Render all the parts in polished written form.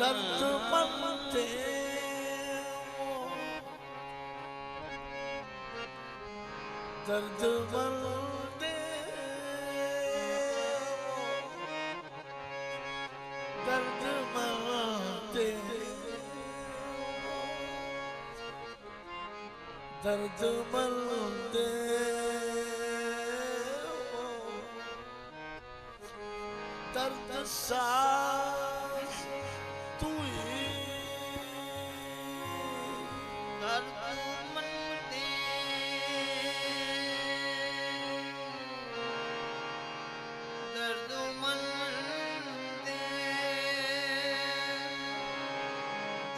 दर्द मनते दर्द मनते दर्द मनते दर्द मनते दर्द सा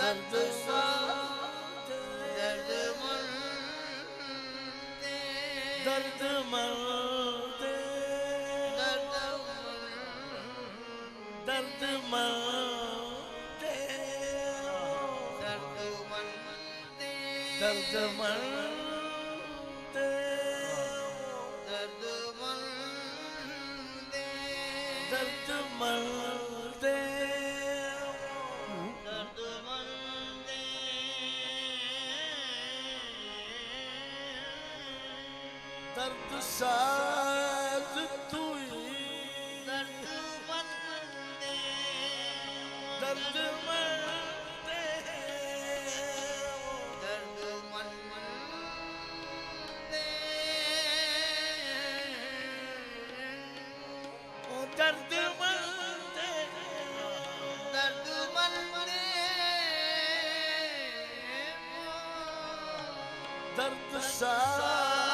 दर्द सा दर्द मनते दर्द मनते दर्द मनते दर्द मनते दर्द मनते दर्द मनते दर्द साज तू दर्द मनते दर्द मनते दर्द मनते ओ दर्द मनते दर्द मनते दर्द साज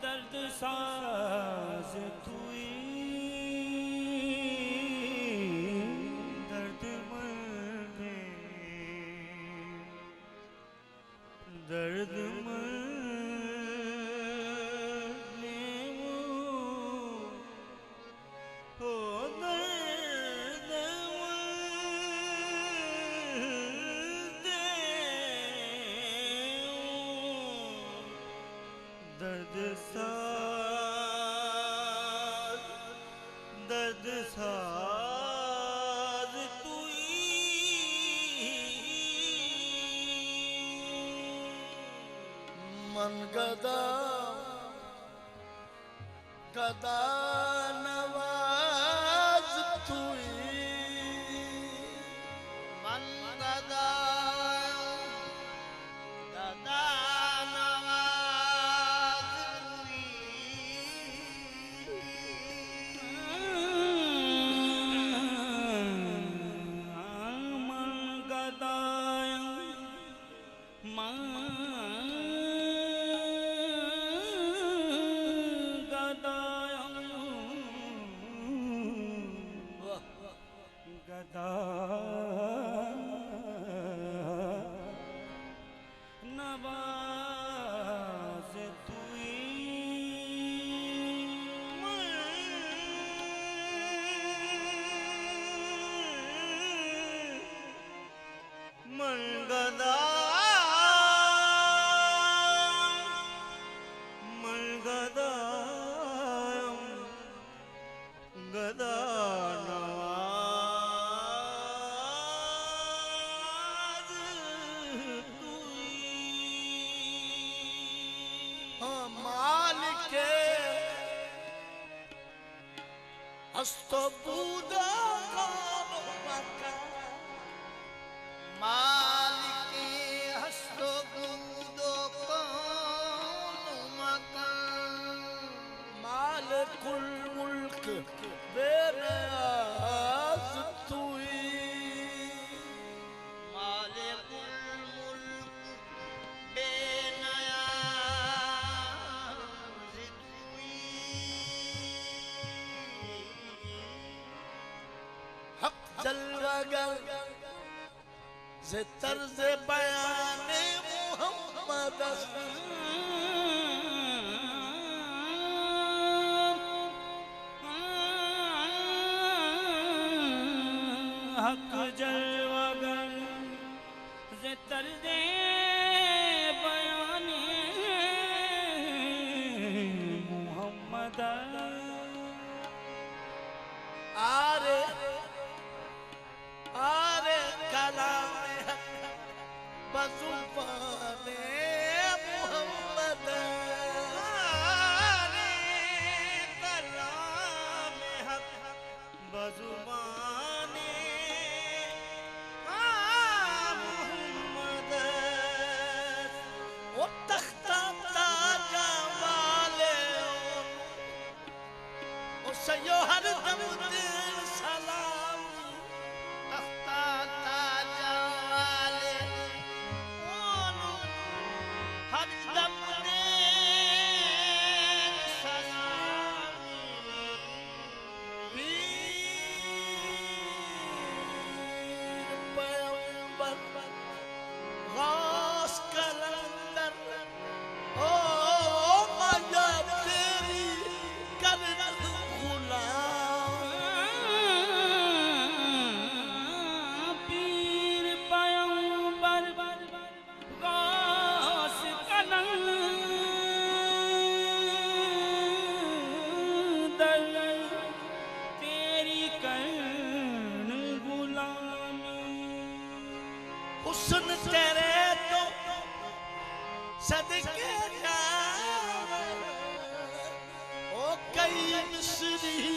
दर्द साज तुई दर्द मरने दर्द मरने हो दर्द दर्द साज दर्द साज तुई मन गदा गदा नवाज तुई मन गदा गदा गदायं हस्तो बूदा कौन मकान मालिकी हस्तो बूदो कौन मकान मालिकुल मुल्क बेनियाज तुई मालिकुल मुल्क बेनियाज तुई हक जलवागर से तर्ज बयाने मोहम्मद हक जलवागर से तर्ज बयाने मोहम्मद आरे आरे कलाम बजुबाने मोहम्मद आरे कलाम हक बजुबाने मोहम्मद वो तख्ता ताजा वाले उसयो हर दम दिल सलाम तख्ता ताजा वाले हर दम दिल सलाम पीर पैगंबर गास कलंदर ओ माया तेरी कर गुलाम पीर पैगंबर गास कलंदर तेरी कर्ण गुलामी हुस्न तेरे तो सदके जावे ओ कई मिस्री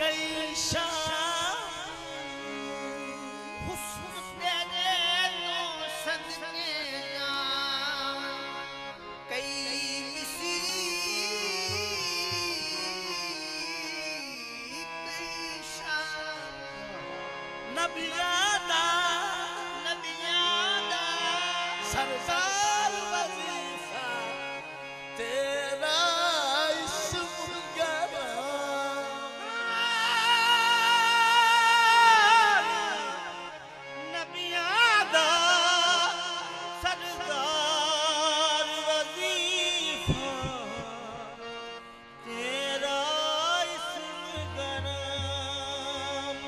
कई शाम हुस्न तेरे तो सदके जावे कई मिस्री कई शाम नबियादा सरदार वजीफा तेरा इस्म नबियादा सरदार वजीफा तेरा इस्म गरम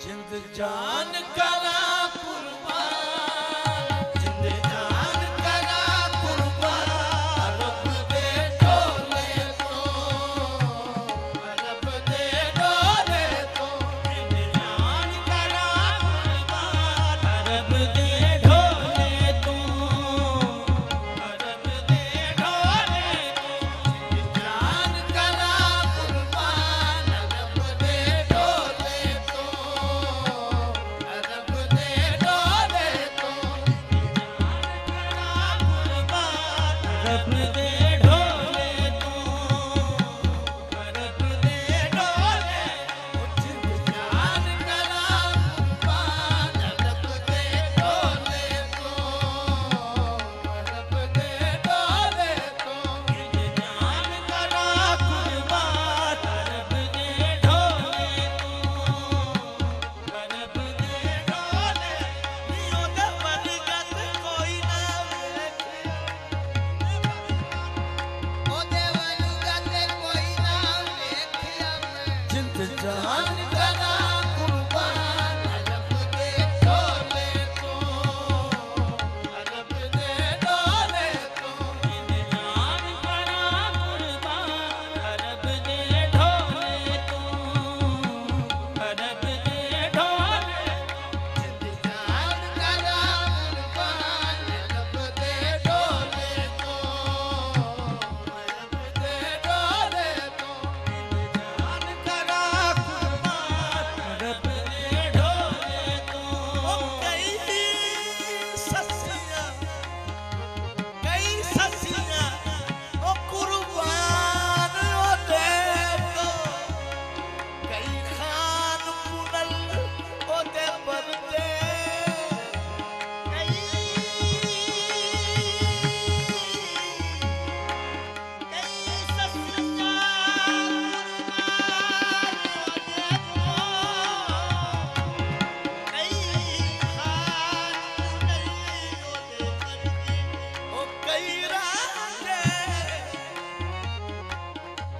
जिंद जान करा कुर्बान जिंद जान करा कुर्बान रब दे डोले तो रब दे डोले तो जिंद जान करा कुर्बान रब दे ढोले तो रब दे डोले तो जिंद जान करा कुर्बान रब दे डोले तो रब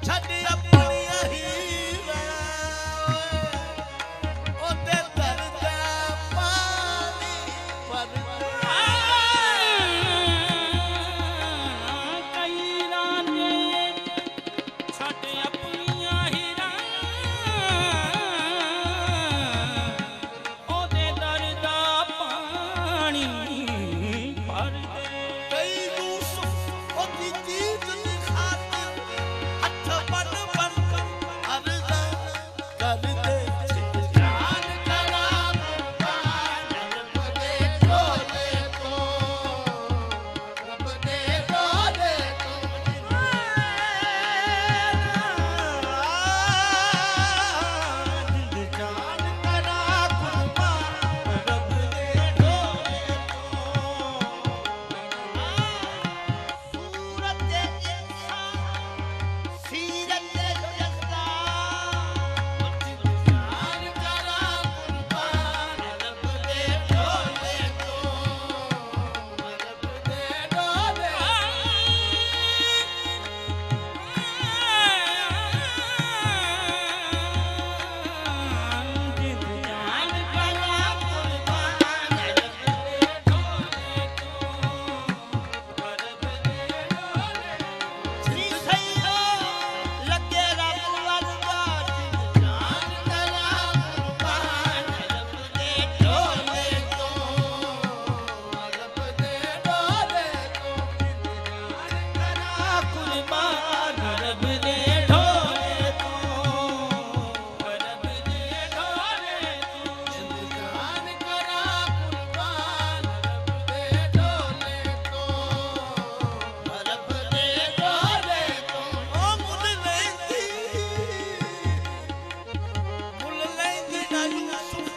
ਛੱਡ ਆਪਣੀਆਂ ਹੀਰਾਂ ਉਹਦੇ ਦਰ ਦਾ ਪਾਣੀ ਭਰ ਕਈ ਰਾਂਝੇ ਛੱਡ ਆਪਣੀਆਂ ਹੀਰਾਂ ਉਹਦੇ ਦਰ ਦਾ ਪਾਣੀ ਭਰ ਦੇ ਕਈ ਯੂਸੁਫ ਉਹਦੀ ਜੀਤ ਦੀ ਖਾਤਰ ਹੱਥ ਬੰਨ ਬੰਨ ਅਰਜ਼ਾਂ ਕਰਦੇ ਜਾਨ ਕਰਾਂ ਕੁਰਬਾਨ ਰੱਬ ਦੇ ਢੋਲੇ ਤੋਂ ਰੱਬ ਦੇ ਢੋਲੇ ਜਿੰਦ ਜਾਨ ਕਰਾਂ ਕੁਰਬਾਨ ਰੱਬ ਦੇ ਢੋਲੇ ਤੋਂ ਸੂਰਤ ਦੇ ਇਨਸਾਨ ਸੀਰਤ ਦੇ ਜਖਦਾ ਜਾਨ ਕਰਾਂ ਕੁਰਬਾਨ ਰੱਬ ਦੇ ਢੋਲੇ ਤੋਂ ਰੱਬ ਦੇ ਢੋਲੇ ਜਿੰਦ ਜਾਨ ਕਰਾਂ ਕੁਰਬਾਨ ਰੱਬ ਦੇ ਢੋਲੇ ਤੋਂ ਰੱਬ ਦੇ ਢੋਲੇ ਜੀ ਸਈਓ ਲੱਗੇ ਰੱਬ ਵਰਗਾ ਜਾਨ ਕਰਾਂ ਕੁਰਬਾਨ ਰੱਬ ਦੇ ਢੋਲੇ ਤੋਂ ਰੱਬ ਦੇ ਢੋਲੇ ਤੋਂ ਕਰਾਂ ਕੁਰਬਾਨ ਰੱਬ ਦੇ ਢੋਲੇ ਤੋਂ ਰੱਬ ਦੇ ਢੋਲੇ ਤੋਂ ਜਾਨ ਕਰਾਂ ਕੁਰਬਾਨ ਰੱਬ ਦੇ ਢੋਲੇ ਤੋਂ ਰੱਬ ਦੇ ਢੋਲੇ ਤੋਂ ਉਹ ਮੁੱਲ ਲੈਂਦੀ ਨਾ ਯੂਸੁਫ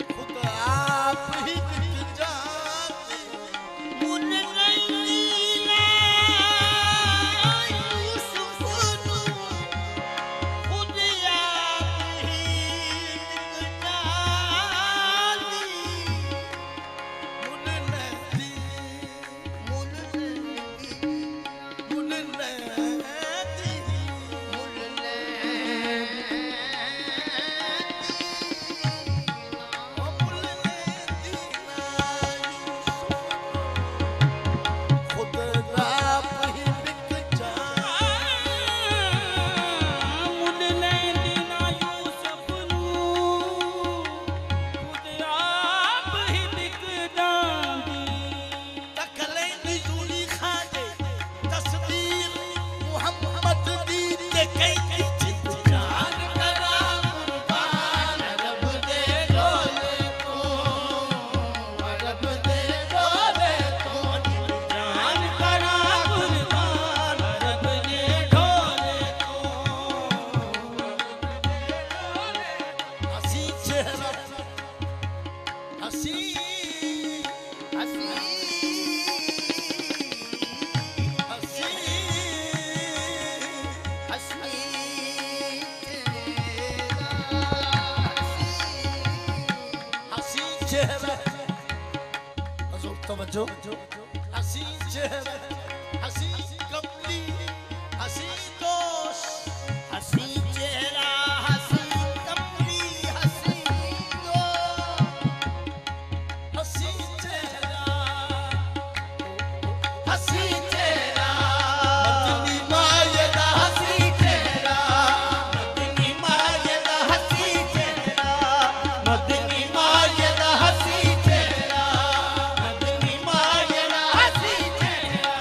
ਖੁਦ ਆਪ ਹੀ ਵਿਕ ਜਾਂਦੀ ਮੁੱਲ ਲੈਂਦੀ ਨਾ ਯੂਸੁਫ ਨੂੰ ਖੁਦ ਆਪ ਹੀ ਵਿਕ ਜਾਂਦੀ ਮੁੱਲ ਲੈਂਦੀ ਮੁੱਲ ਲੈਂਦੀ ਮੁੱਲ ਲੈਂਦੀ ਮੁੱਲ ਖੁਦ ਆਪ ਹੀ ਵਿਕ ਮੁੱਲ ਲੈਂਦੀ ਨਾ ਯੂਸਫ ਨੂੰ ਖੁਦ ਆਪ ਹੀ ਵਿਕ ਜਾਂਦੀ ਤੱਕ ਲੈਂਦੀ ਜ਼ੂਲੀ ਖਾਦੇ ਤਸਵੀਰ ਮੁਹੰਮਦ ਦੀ ਤੇ ਕਹਿੰਦੀ ਜਿੱਤ ਜਾਨ ਕਰਾਂ ਕੁਰਬਾਨ ਰੱਬ ਦੇ ਢੋਲੇ ਤੋਂ ਰੱਬ ਦੇ ਢੋਲੇ ਤੋਂ ਜਾਨ ਕਰਾਂ ਕੁਰਬਾਨ ਰੱਬ ਦੇ ਢੋਲੇ ਤੋਂ ਅਸੀਂ ਚਿਹਰਾ ਅਸੀਂ ਅਸੀਂ ਅਸੀਂ ਚਿਹਰਾ ਅਜ਼ੋ ਤਵੱਜੋ ਅਸੀਂ ਚਿਹਰਾ ਅਸੀਂ ਕਮਲੀ ਅਸੀਂ ਦੋਸ਼ ਅਸੀਂ ਚਿਹਰਾ ਅਸੀਂ ਕਮਲੀ ਅਸੀਂ ਦੋਸ਼ ਅਸੀਂ ਚਿਹਰਾ ਅਸੀਂ ਚਿਹਰਾ ਮਦਨੀ ਮਾਏ ਦਾ ਅਸੀਂ ਚਿਹਰਾ ਮਦਨੀ ਮਾਏ ਦਾ ਅਸੀਂ ਚਿਹਰਾ ਮਦਨੀ ਮਾਏ ਦਾ ਅਸੀਂ ਚਿਹਰਾ ਮਦਨੀ ਮਾਏ ਦਾ ਅਸੀਂ ਚਿਹਰਾ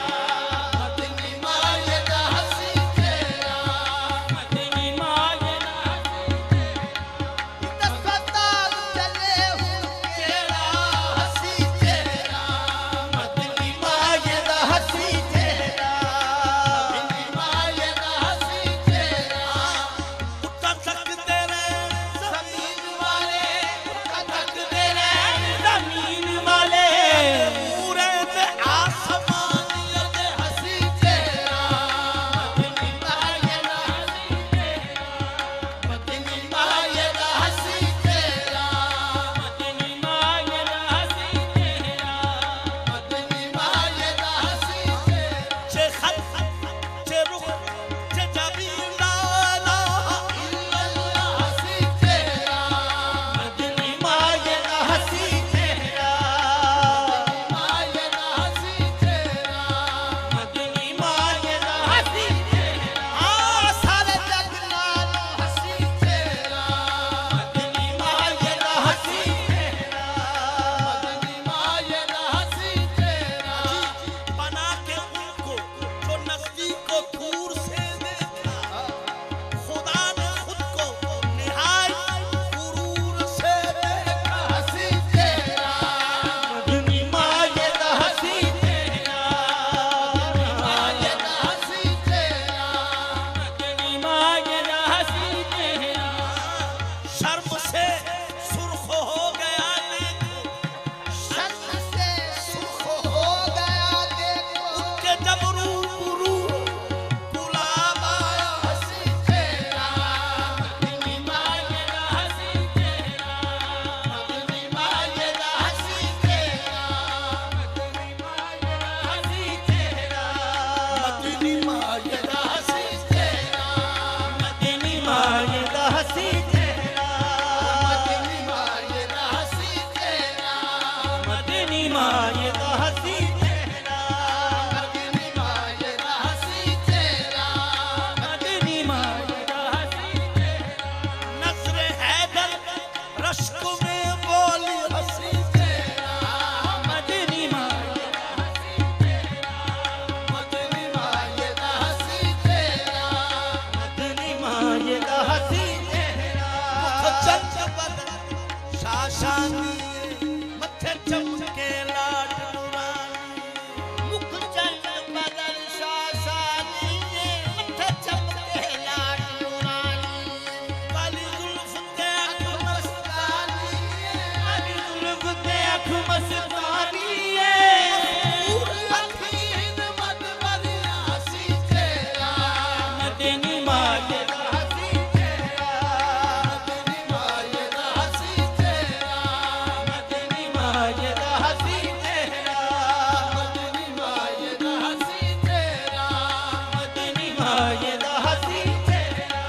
माए दा हसी चेहरा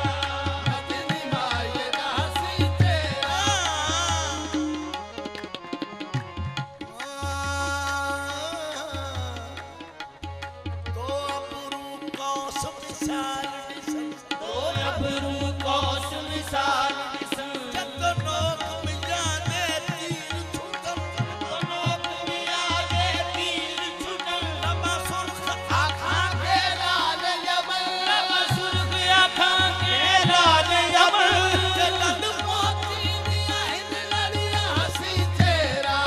मदनी माए दा हसी चेहरा तो अपरू कौसम साल दिसन तो अबरू कौश मिसाल दिसन जतनोक मिजाने तीर छुटम तनोक मिया दे तीर छुटल लबा सुर्ख आँखां के लाल यमन लब सुर्ख आँखां के लाल यमन जतन मोती दिया हिंद लड़िया हसी चेहरा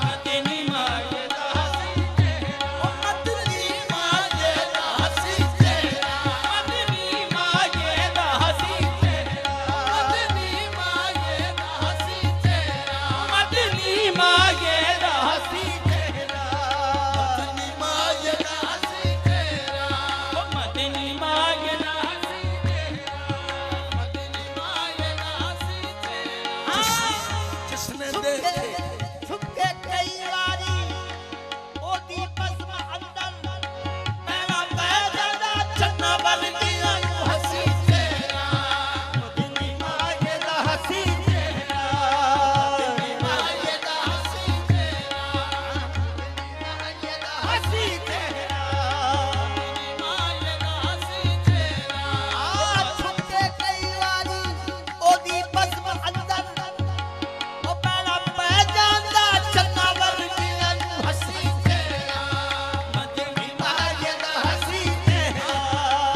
मदनी माए दा हसी चेहरा मदनी माए दा हसी चेहरा मदनी माए दा हसी चेहरा मदनी माए दा हसी चेहरा मदनी माए दा हसी चेहरा मदनी माए दा हसी चेहरा मदनी माए दा हसी चेहरा मदनी माए दा हसी चेहरा जिसने देखे छुपके कई वारी ओदी बज़्म अंदर मेरा पैदा चन्ना बन गया यूं हसी चेहरा मदनी माए दा हसी चेहरा मदनी माए दा हसी चेहरा मदनी माए दा हसी चेहरा मदनी माए दा हसी चेहरा छुपके कई वारी ओदी बज़्म अंदर ओ पैरा पै ਜਾਂਦਾ ਚੰਨਾ ਵਰਗੀਆਂ ਨੂੰ ਹੱਸੀ ਚਿਹਰਾ ਮਦਨੀ ਮਾਏ ਦਾ ਹੱਸੀ ਚਿਹਰਾ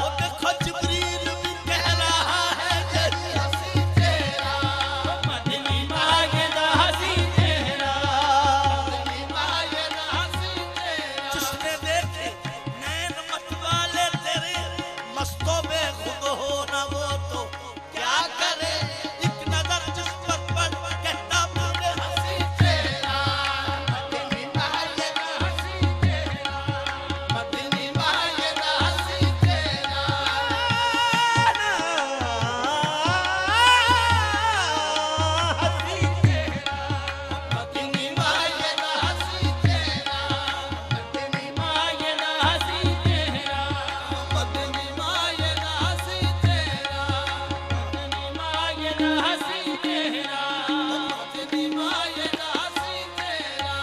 ਉਹ ਦੇਖੋ ਜਿਬਰੀਲ ਵੀ ਕਹਿ ਰਹਾ ਹੈ ਜਰੀ ਹੱਸੀ ਚਿਹਰਾ मदनी माए दा हसी चेहरा ਮਦਨੀ ਮਾਏ ਦਾ ਹੱਸੀ ਚਿਹਰਾ जिसने देखे नैन मत वाले तेरे मस्तों में खुद हो ना वो तो क्या करे एक नजर जिस पर पड़ कहता मुझे ਹੱਸੀ ਚਿਹਰਾ ਮਦਨੀ ਮਾਏ ਦਾ ਹੱਸੀ ਚਿਹਰਾ ਮਦਨੀ ਮਾਏ ਦਾ ਹੱਸੀ ਚਿਹਰਾ ਮਦਨੀ ਮਾਏ ਦਾ ਹੱਸੀ ਚਿਹਰਾ ਮਦਨੀ माए दा हसी चेहरा ਮਦਨੀ ਮਾਏ ਦਾ ਹੱਸੀ ਚਿਹਰਾ मदनी माए दा हसी चेहरा ਮਦਨੀ ਮਾਏ ਦਾ ਹੱਸੀ ਚਿਹਰਾ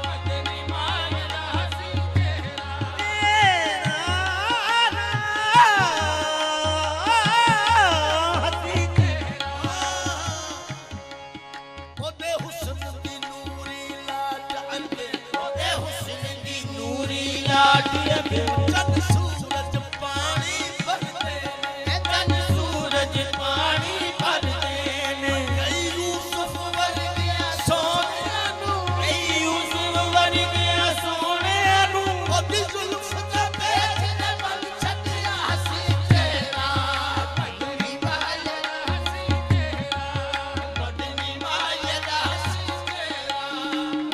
मदनी माए दा हसी चेहरा ਉਹਦੇ ਹੁਸਨ ਦੀ ਨੂਰੀ ਲਾਟ ਅੰਦੇ ओदे हुस्न दी नूरी लाट अगे ਚੰਨ ਸੂਰਜ ਪਾਣੀ ਭਰਦੇ तन सूरज पानी भरदे ने ਕਈ ਯੂਸਫ ਵਰਗਿਆ सोनिया नू कई यूसुफ वर्गिया सोनिया नू ਉਹਦੀ ਜ਼ੁਲਫ ਦਾ ਪੇਚ ਨੇ ਮਨ ਛੱਡਿਆ ਹੱਸੀ ਚਿਹਰਾ ਮਦਨੀ ਮਾਏ ਦਾ ਹੱਸੀ ਚਿਹਰਾ ਮਦਨੀ ਮਾਏ ਦਾ ਹੱਸੀ ਚਿਹਰਾ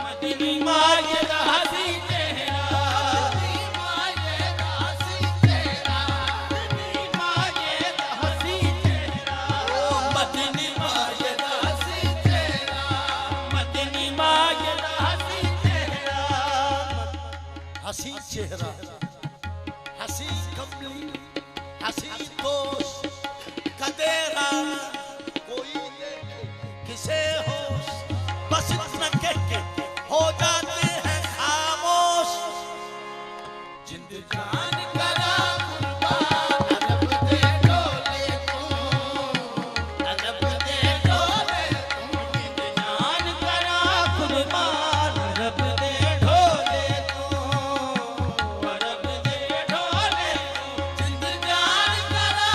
मदनी माए दा हसी चेहरा ਮਦਨੀ ਮਾਏ ਦਾ ਹੱਸੀ ਚਿਹਰਾ मदनी माए दा हसी चेहरा ਮਦਨੀ ਮਾਏ ਦਾ ਹੱਸੀ ਚਿਹਰਾ मदनी माए दा हसी चेहरा हसी चेहरा हसी कमली हसी दोष कदेरा कोई देखे किसे होश बस इतना कह के हो जाते हैं खामोश जिंद जान करा कुर्बान अरब दे ढोले तू अरब दे ढोले तू जान करा कुर्बान रब दे ढोले तू रब दे ढोले जिंद जान करा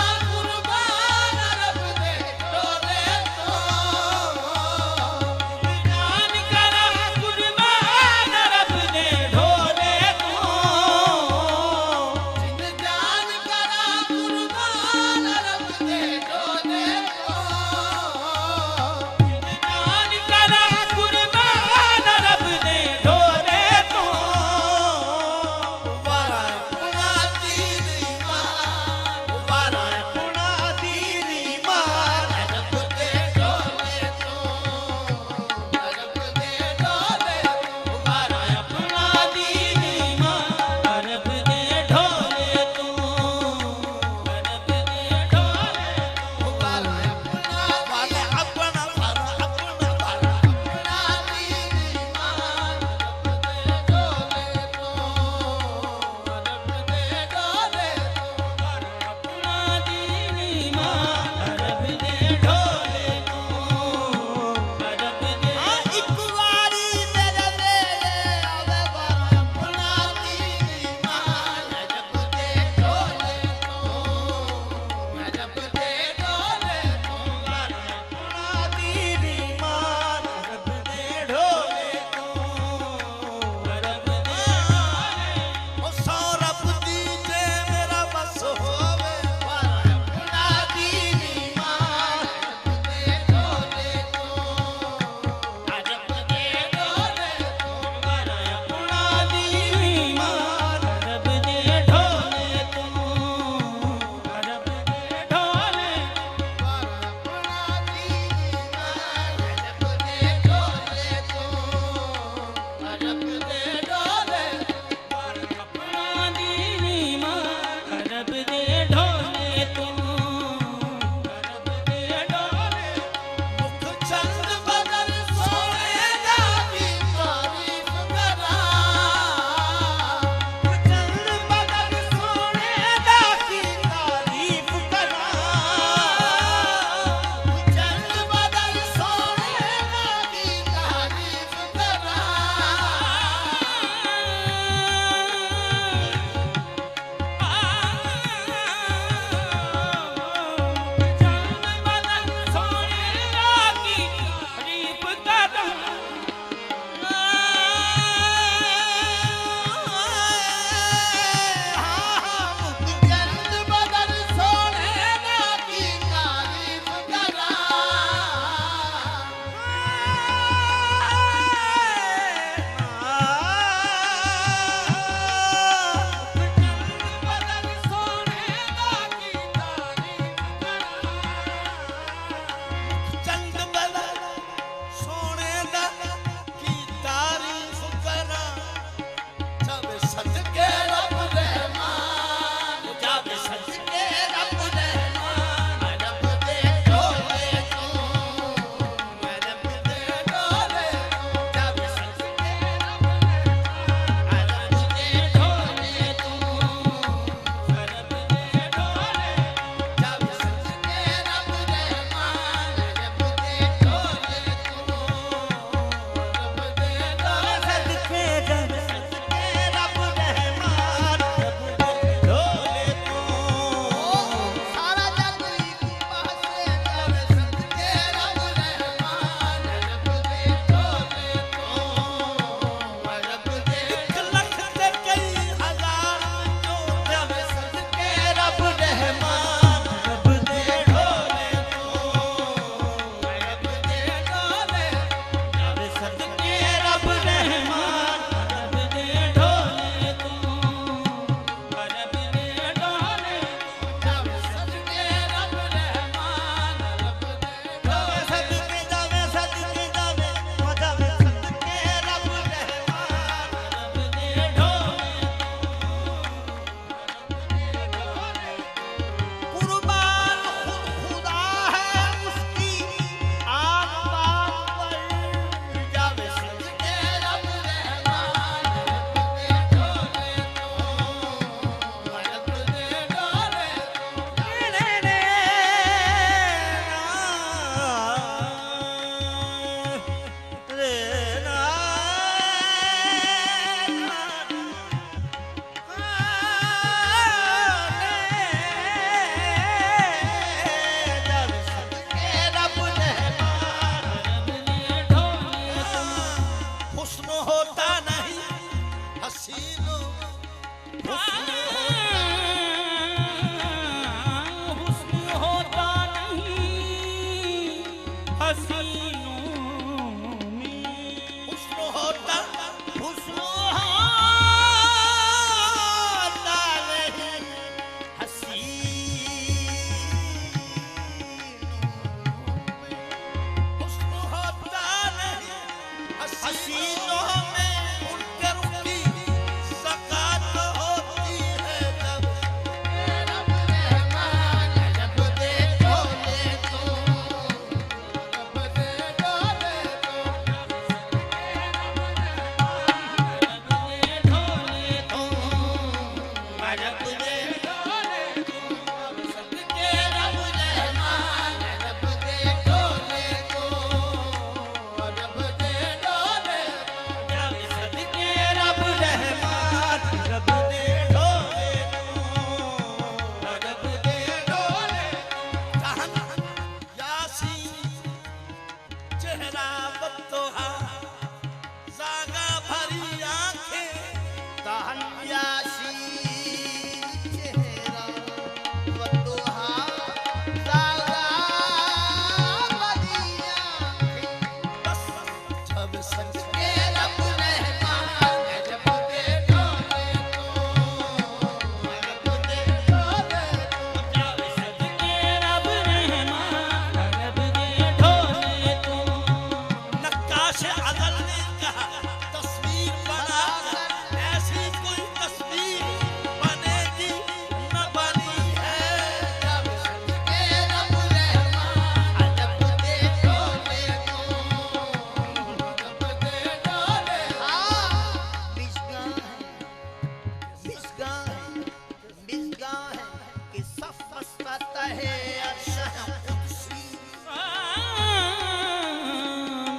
है अर्श है कुदसी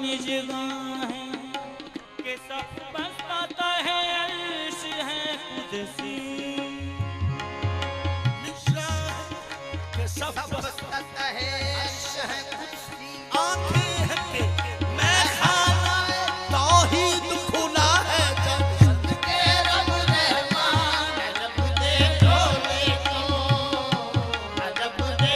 निजगां है के सब बसता है अर्श है कुदसी के सब बसता है अर्श है कुदसी आंखें हैं के मैं खाना तौहीद खुला है जब सदके रब रहमान रब दे डोले को रब दे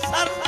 सर